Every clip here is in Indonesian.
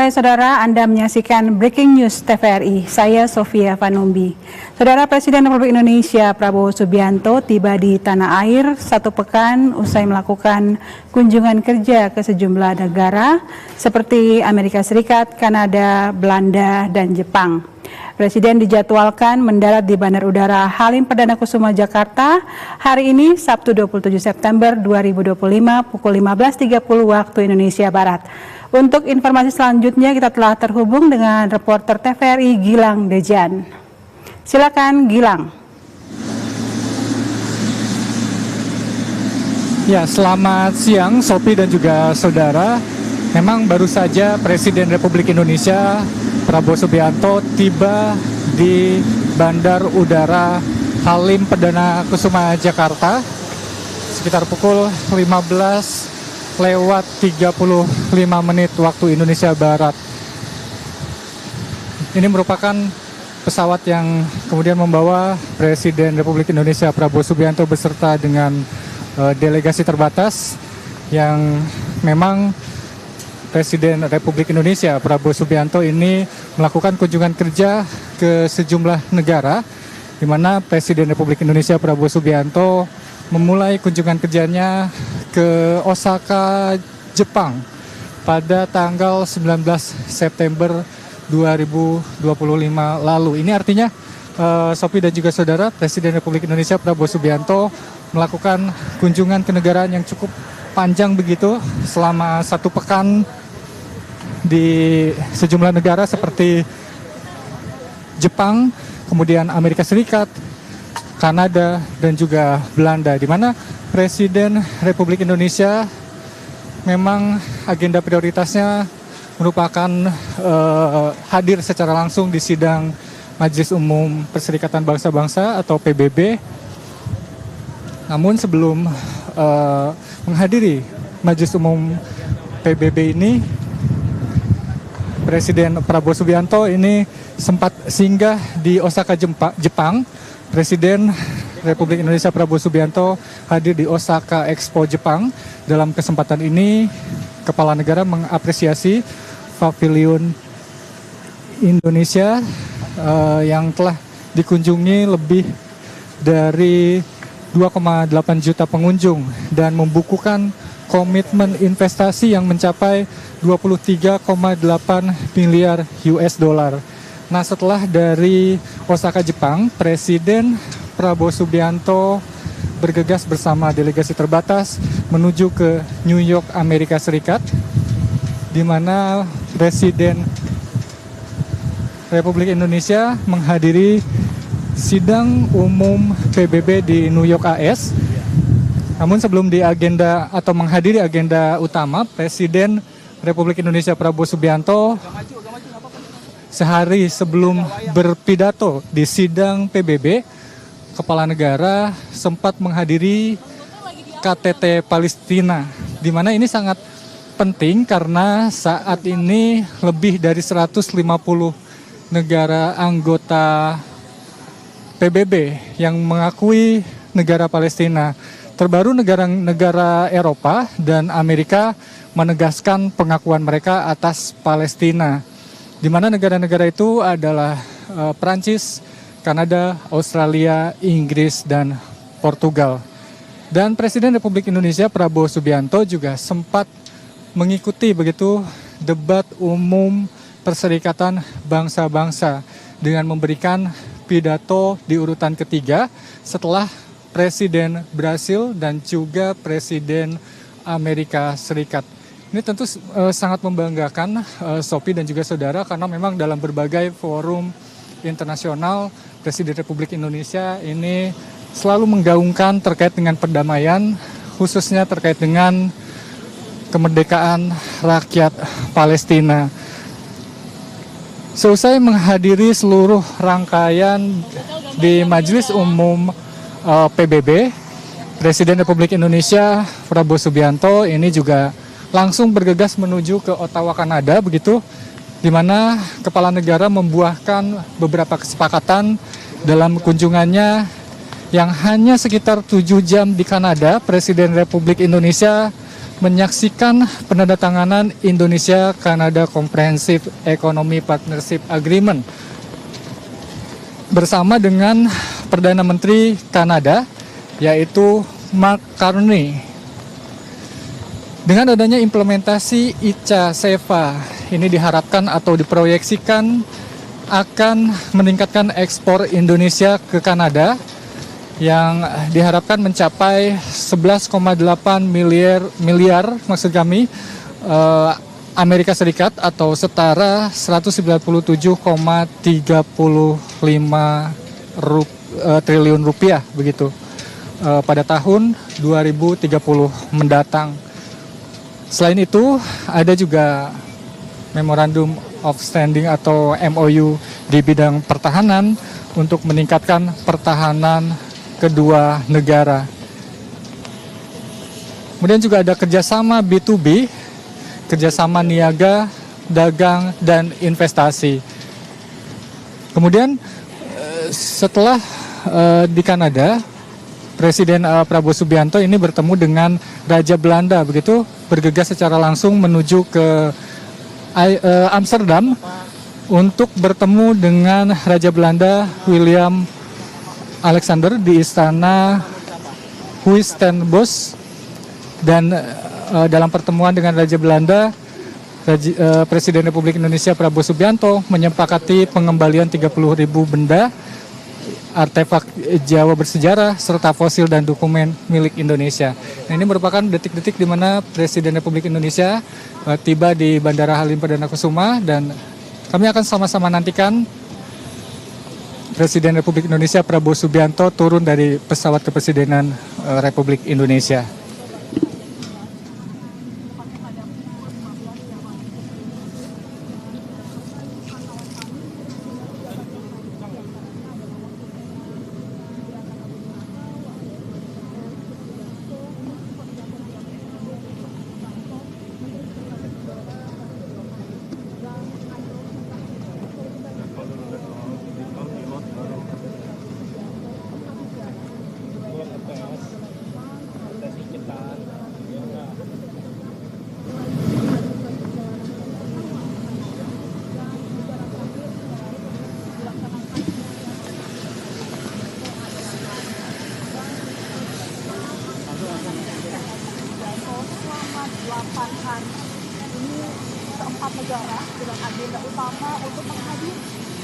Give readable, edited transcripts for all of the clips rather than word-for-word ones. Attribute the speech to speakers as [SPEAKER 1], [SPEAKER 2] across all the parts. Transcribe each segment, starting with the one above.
[SPEAKER 1] Hai saudara, Anda menyaksikan Breaking News TVRI. Saya Sofia Vanumbi. Saudara, Presiden Republik Indonesia Prabowo Subianto tiba di tanah air 1 pekan usai melakukan kunjungan kerja ke sejumlah negara seperti Amerika Serikat, Kanada, Belanda, dan Jepang. Presiden dijadwalkan mendarat di Bandar Udara Halim Perdana Kusuma, Jakarta hari ini Sabtu 27 September 2025 pukul 15.30 waktu Indonesia Barat. Untuk informasi selanjutnya kita telah terhubung dengan reporter TVRI Gilang Dejan. Silakan Gilang.
[SPEAKER 2] Ya, selamat siang Sophie dan juga saudara. Memang baru saja Presiden Republik Indonesia Prabowo Subianto tiba di Bandar Udara Halim Perdana Kusuma, Jakarta sekitar pukul 15:35 waktu Indonesia Barat. Ini merupakan pesawat yang kemudian membawa Presiden Republik Indonesia Prabowo Subianto beserta dengan delegasi terbatas yang memang Presiden Republik Indonesia Prabowo Subianto ini melakukan kunjungan kerja ke sejumlah negara, di mana Presiden Republik Indonesia Prabowo Subianto memulai kunjungan kerjanya ke Osaka, Jepang pada tanggal 19 September 2025 lalu. Ini artinya Sophie dan juga saudara, Presiden Republik Indonesia Prabowo Subianto melakukan kunjungan kenegaraan yang cukup panjang begitu selama 1 pekan di sejumlah negara seperti Jepang, kemudian Amerika Serikat, Kanada, dan juga Belanda, di mana Presiden Republik Indonesia memang agenda prioritasnya merupakan hadir secara langsung di sidang Majelis Umum Perserikatan Bangsa-Bangsa atau PBB. Namun sebelum menghadiri Majelis Umum PBB ini, Presiden Prabowo Subianto ini sempat singgah di Osaka, Jepang. Presiden Republik Indonesia Prabowo Subianto hadir di Osaka Expo Jepang. Dalam kesempatan ini, Kepala Negara mengapresiasi Pavilion Indonesia yang telah dikunjungi lebih dari 2,8 juta pengunjung dan membukukan komitmen investasi yang mencapai 23,8 miliar US dollar. Nah, setelah dari Osaka, Jepang, Presiden Prabowo Subianto bergegas bersama delegasi terbatas menuju ke New York, Amerika Serikat, di mana Presiden Republik Indonesia menghadiri sidang umum PBB di New York, AS. Namun sebelum di agenda atau menghadiri agenda utama, Presiden Republik Indonesia Prabowo Subianto sehari sebelum berpidato di sidang PBB, Kepala Negara sempat menghadiri KTT Palestina, di mana ini sangat penting karena saat ini lebih dari 150 negara anggota PBB yang mengakui negara Palestina. Terbaru negara-negara Eropa dan Amerika menegaskan pengakuan mereka atas Palestina, di mana negara-negara itu adalah Prancis, Kanada, Australia, Inggris, dan Portugal. Dan Presiden Republik Indonesia Prabowo Subianto juga sempat mengikuti begitu debat umum Perserikatan Bangsa-Bangsa dengan memberikan pidato di urutan ketiga setelah Presiden Brasil dan juga Presiden Amerika Serikat. Ini tentu sangat membanggakan Sophie dan juga saudara, karena memang dalam berbagai forum internasional Presiden Republik Indonesia ini selalu menggaungkan terkait dengan perdamaian, khususnya terkait dengan kemerdekaan rakyat Palestina. Seusai menghadiri seluruh rangkaian di Majelis Umum PBB, Presiden Republik Indonesia Prabowo Subianto ini juga langsung bergegas menuju ke Ottawa, Kanada, begitu, di mana Kepala Negara membuahkan beberapa kesepakatan dalam kunjungannya yang hanya sekitar 7 jam di Kanada. Presiden Republik Indonesia menyaksikan penandatanganan Indonesia-Kanada Comprehensive Economy Partnership Agreement bersama dengan Perdana Menteri Kanada, yaitu Mark Carney. Dengan adanya implementasi ICA-SEPA, ini diharapkan atau diproyeksikan akan meningkatkan ekspor Indonesia ke Kanada yang diharapkan mencapai 11,8 miliar maksud kami Amerika Serikat atau setara 197,35 triliun rupiah begitu pada tahun 2030 mendatang. Selain itu ada juga Memorandum of Standing atau MOU di bidang pertahanan untuk meningkatkan pertahanan kedua negara. Kemudian juga ada kerjasama B2B, kerjasama niaga, dagang, dan investasi. Kemudian setelah di Kanada, Presiden Prabowo Subianto ini bertemu dengan Raja Belanda, begitu, bergegas secara langsung menuju ke Amsterdam untuk bertemu dengan Raja Belanda William Alexander di Istana Huis ten Bosch. Dan dalam pertemuan dengan Raja Belanda, Presiden Republik Indonesia Prabowo Subianto menyepakati pengembalian 30.000 benda, artefak Jawa bersejarah, serta fosil dan dokumen milik Indonesia. Nah, ini merupakan detik-detik di mana Presiden Republik Indonesia tiba di Bandara Halim Perdana Kusuma, dan kami akan sama-sama nantikan Presiden Republik Indonesia Prabowo Subianto turun dari pesawat kepresidenan Republik Indonesia.
[SPEAKER 3] Keempat negara dengan agenda utama untuk menghadiri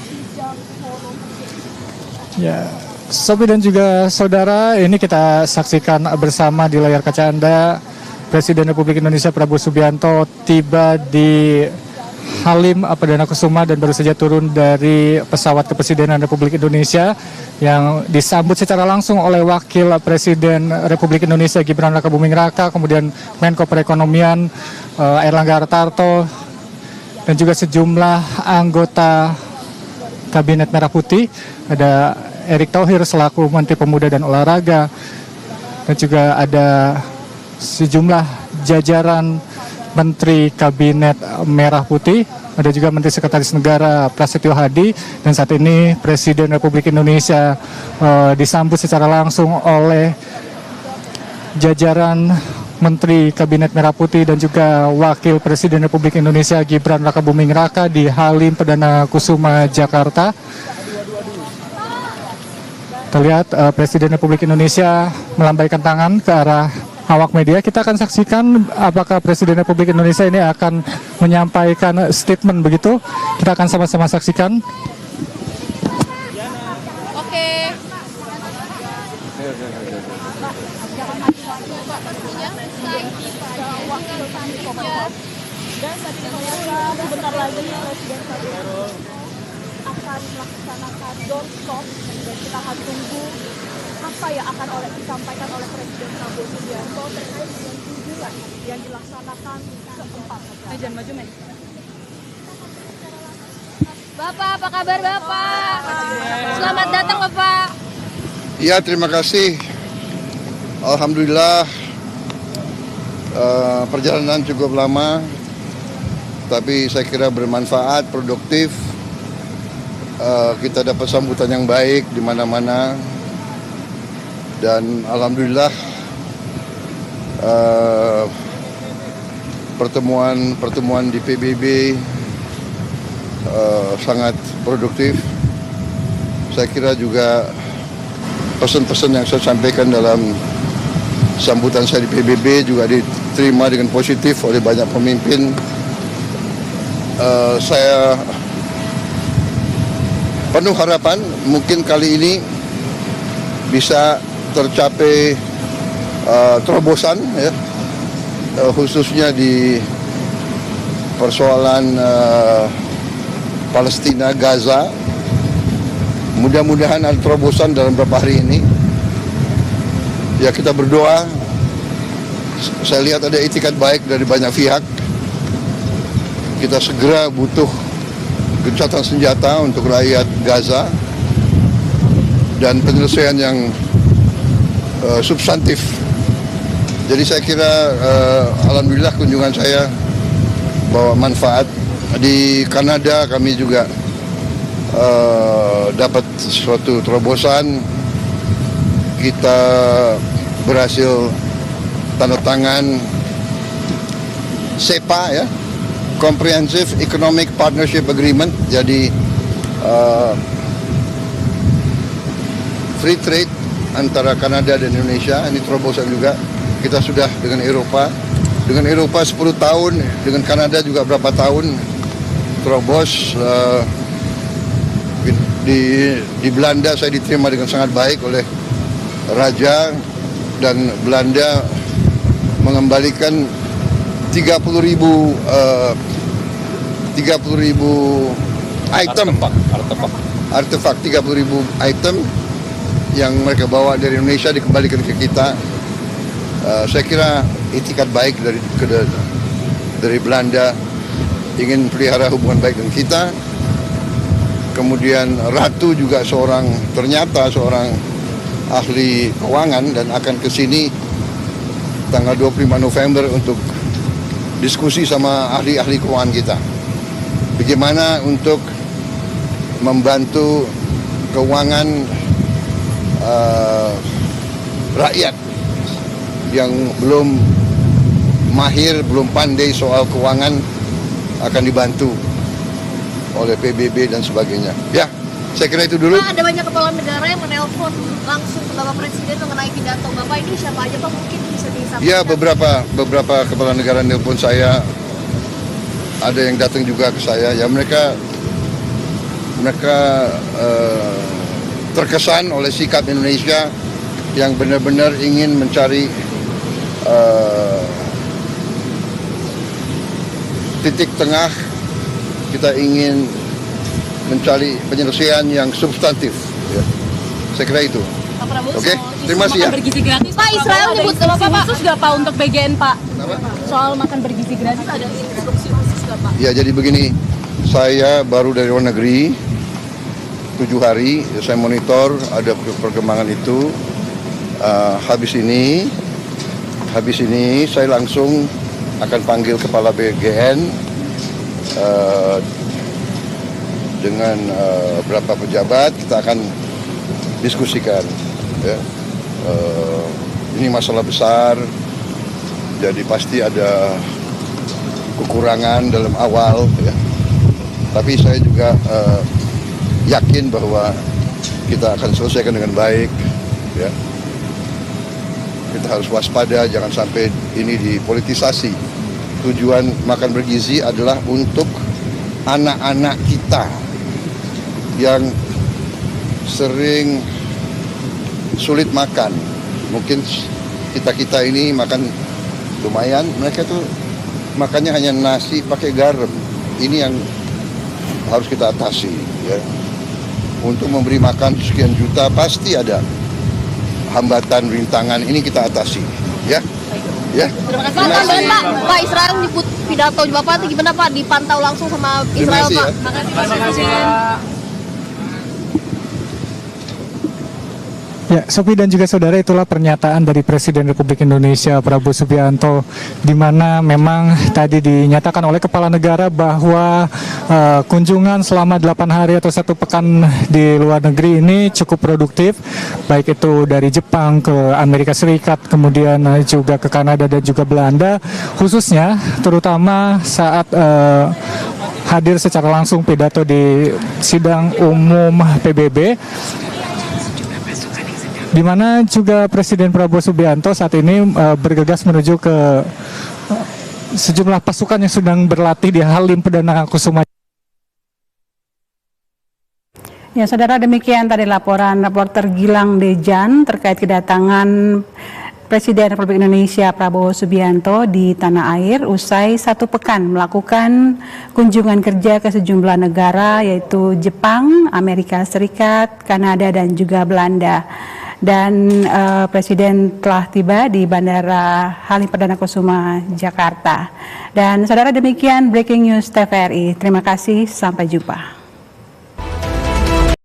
[SPEAKER 3] sidang forum.
[SPEAKER 2] Ya, Sobi dan juga saudara, ini kita saksikan bersama di layar kaca Anda, Presiden Republik Indonesia Prabowo Subianto tiba di Halim Perdana Kusuma dan baru saja turun dari pesawat kepresidenan Republik Indonesia yang disambut secara langsung oleh Wakil Presiden Republik Indonesia Gibran Rakabuming Raka, kemudian Menko Perekonomian Airlangga Hartarto, dan juga sejumlah anggota Kabinet Merah Putih. Ada Erick Thohir selaku Menteri Pemuda dan Olahraga, dan juga ada sejumlah jajaran Menteri Kabinet Merah Putih. Ada juga Menteri Sekretaris Negara Prasetyo Hadi, dan saat ini Presiden Republik Indonesia disambut secara langsung oleh jajaran Menteri Kabinet Merah Putih dan juga Wakil Presiden Republik Indonesia Gibran Rakabuming Raka di Halim Perdana Kusuma, Jakarta. Terlihat Presiden Republik Indonesia melambaikan tangan ke arah awak media. Kita akan saksikan apakah Presiden Republik Indonesia ini akan menyampaikan statement begitu. Kita akan sama-sama saksikan.
[SPEAKER 3] Oke. Dan tadi sebentar lagi Presiden akan melaksanakan doorstop, dan kita akan tunggu apa yang akan disampaikan oleh Presiden Prabowo Subianto terkait dengan kunjungan yang dilaksanakan keempat. Jangan maju, men. Bapak, apa kabar Bapak? Selamat datang Bapak.
[SPEAKER 4] Ya, terima kasih. Alhamdulillah perjalanan cukup lama, tapi saya kira bermanfaat, produktif. Kita dapat sambutan yang baik di mana-mana, dan alhamdulillah pertemuan di PBB sangat produktif. Saya kira juga pesan-pesan yang saya sampaikan dalam sambutan saya di PBB juga diterima dengan positif oleh banyak pemimpin. Saya penuh harapan mungkin kali ini bisa tercapai terobosan, ya, khususnya di persoalan Palestina, Gaza. Mudah-mudahan ada terobosan dalam beberapa hari ini. Ya, kita berdoa. Saya lihat ada itikat baik dari banyak pihak. Kita segera butuh gencatan senjata untuk rakyat Gaza dan penyelesaian yang substantif. Jadi saya kira alhamdulillah kunjungan saya bawa manfaat. Di Kanada kami juga dapat suatu terobosan. Kita berhasil tanda tangan CEPA, ya, Comprehensive Economic Partnership Agreement. Jadi free trade antara Kanada dan Indonesia. Ini terobosan juga. Kita sudah dengan Eropa 10 tahun, dengan Kanada juga berapa tahun terobos. Di Belanda saya diterima dengan sangat baik oleh Raja, dan Belanda mengembalikan 30.000 item artefak 30.000 item yang mereka bawa dari Indonesia dikembalikan ke kita. Saya kira itikat baik dari Belanda, ingin pelihara hubungan baik dengan kita. Kemudian Ratu juga ternyata seorang ahli keuangan dan akan ke sini tanggal 25 November untuk diskusi sama ahli-ahli keuangan kita. Bagaimana untuk membantu keuangan rakyat yang belum mahir, belum pandai soal keuangan, akan dibantu oleh PBB dan sebagainya. Ya, saya kira itu dulu.
[SPEAKER 3] Pak, ada banyak kepala negara yang menelpon langsung ke Bapak Presiden mengenai pidato Bapak ini. Siapa aja Pak, mungkin bisa disampaikan?
[SPEAKER 4] Ya, beberapa kepala negara nelpon saya. Ada yang datang juga ke saya. Ya, mereka terkesan oleh sikap Indonesia yang benar-benar ingin mencari titik tengah. Kita ingin mencari penyelesaian yang substantif, ya. Saya kira itu.
[SPEAKER 3] Pak Prabowo,
[SPEAKER 4] Oke, terima kasih ya.
[SPEAKER 5] Bergizi gratis.
[SPEAKER 3] Pak, Israel nyebut
[SPEAKER 5] instruksi khusus nggak Pak untuk BGN Pak?
[SPEAKER 4] Kenapa?
[SPEAKER 5] Soal makan bergizi gratis ada instruksi khusus nggak Pak?
[SPEAKER 4] Ya, jadi begini, saya baru dari luar negeri 7 hari, saya monitor ada perkembangan itu. Habis ini saya langsung akan panggil kepala BGN dengan beberapa pejabat. Kita akan diskusikan, ya. Ini masalah besar, jadi pasti ada kekurangan dalam awal, ya. Tapi saya juga yakin bahwa kita akan selesaikan dengan baik, ya. Kita harus waspada, jangan sampai ini dipolitisasi. Tujuan makan bergizi adalah untuk anak-anak kita yang sering sulit makan. Mungkin kita ini makan lumayan, mereka tuh makannya hanya nasi pakai garam. Ini yang harus kita atasi, ya. Untuk memberi makan sekian juta pasti ada hambatan, rintangan, ini kita atasi, ya. Ya.
[SPEAKER 3] Terima kasih. Pak, tambahan Pak, Pak Israel nyebut pidato Bapak itu gimana Pak? Dipantau langsung sama Israel
[SPEAKER 4] kasih,
[SPEAKER 3] Pak.
[SPEAKER 4] ya.
[SPEAKER 5] Terima kasih Pak.
[SPEAKER 2] Ya, Sophie dan juga saudara, itulah pernyataan dari Presiden Republik Indonesia Prabowo Subianto, di mana memang tadi dinyatakan oleh kepala negara bahwa kunjungan selama 8 hari atau 1 pekan di luar negeri ini cukup produktif, baik itu dari Jepang ke Amerika Serikat, kemudian juga ke Kanada dan juga Belanda, khususnya terutama saat hadir secara langsung pidato di sidang umum PBB, di mana juga Presiden Prabowo Subianto saat ini bergegas menuju ke sejumlah pasukan yang sedang berlatih di Halim Perdana Kusuma.
[SPEAKER 1] Ya, saudara, demikian tadi laporan reporter Gilang Dejan terkait kedatangan Presiden Republik Indonesia Prabowo Subianto di tanah air usai 1 pekan melakukan kunjungan kerja ke sejumlah negara yaitu Jepang, Amerika Serikat, Kanada dan juga Belanda. Dan Presiden telah tiba di Bandara Halim Perdana Kusuma, Jakarta. Dan saudara, demikian Breaking News TVRI. Terima kasih, sampai jumpa.